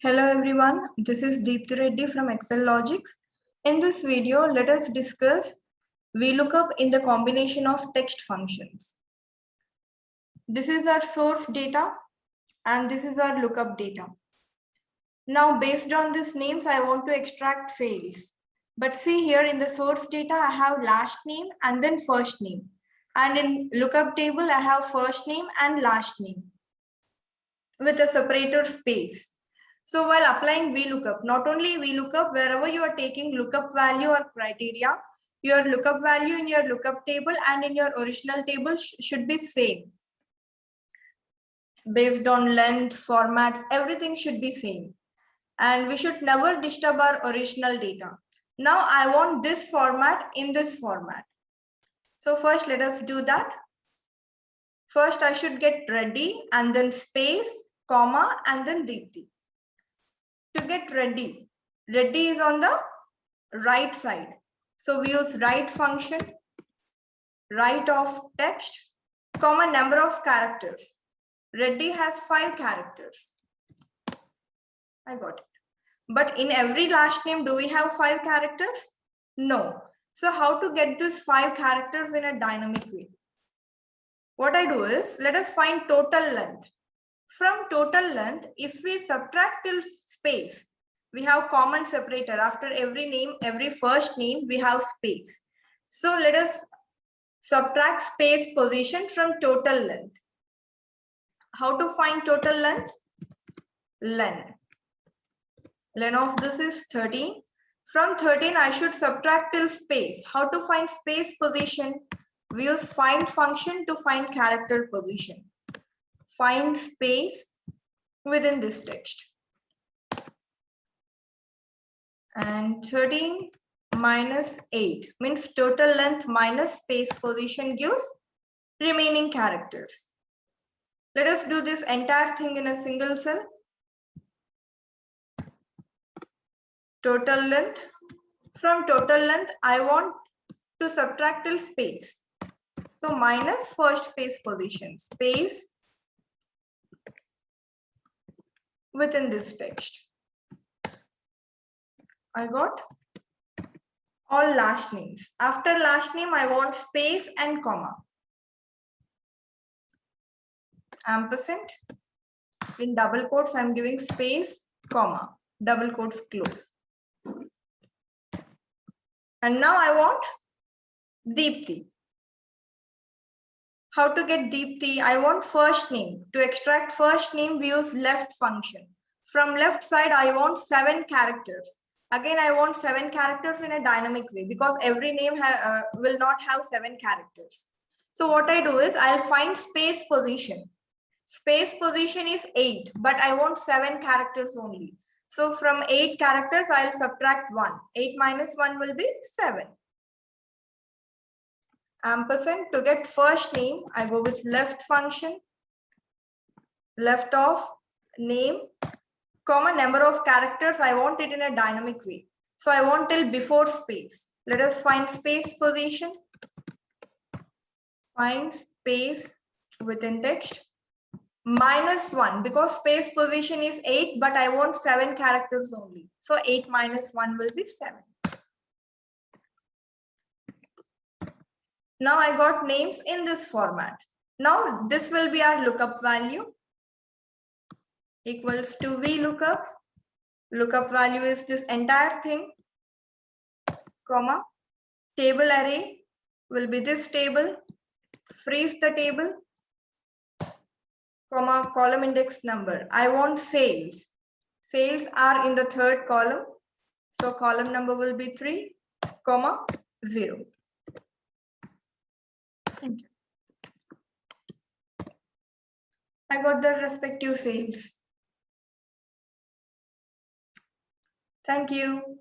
Hello everyone, this is Deepthi Reddy from Excel Logics. In this video, let us discuss VLOOKUP in the combination of text functions. This is our source data and this is our lookup data. Now based on these names, I want to extract sales. But see here in the source data, I have last name and then first name. And in lookup table, I have first name and last name with a separator space. So while applying VLOOKUP, not only VLOOKUP, wherever you are taking lookup value or criteria, your lookup value in your lookup table and in your original table should be same. Based on length, formats, everything should be same. And we should never disturb our original data. Now I want this format in this format. So first let us do that. First I should get ready and then space, comma, and then Deepthi. To get ready is on the right side. So we use right function, right of text, comma number of characters. Ready has 5 characters. I got it. But in every last name, do we have 5 characters? No. So how to get these 5 characters in a dynamic way? What I do is, let us find total length. From total length, if we subtract till space, we have common separator. After every name, every first name, we have space. So let us subtract space position from total length. How to find total length? Len. Len of this is 13. From 13, I should subtract till space. How to find space position? We use find function to find character position. Find space within this text. And 13 minus 8 means total length minus space position gives remaining characters. Let us do this entire thing in a single cell. Total length. From total length, I want to subtract till space. So minus first space position. Space within this text. I got all last names. After last name, I want space and comma. Ampersand. In double quotes, I'm giving space, comma, double quotes close. And now I want Deepthi. How to get Deepthi? I want first name. To extract first name, we use left function. From left side, I want 7 characters. Again, I want 7 characters in a dynamic way because every name will not have 7 characters. So what I do is I'll find space position. Space position is 8, but I want 7 characters only. So from 8 characters, I'll subtract 1. 8 minus 1 will be 7. Ampersand. To get first name, I go with left function, left of name, comma number of characters. I want it in a dynamic way. So I want till before space. Let us find space position. Find space within text. Minus 1 because space position is 8, but I want 7 characters only. So 8 minus 1 will be 7. Now I got names in this format. Now this will be our lookup value equals to VLOOKUP. Lookup value is this entire thing, comma, table array will be this table, freeze the table, comma, column index number. I want sales. Sales are in the 3rd column. So column number will be 3, comma, 0. Thank you. I got the respective sales. Thank you.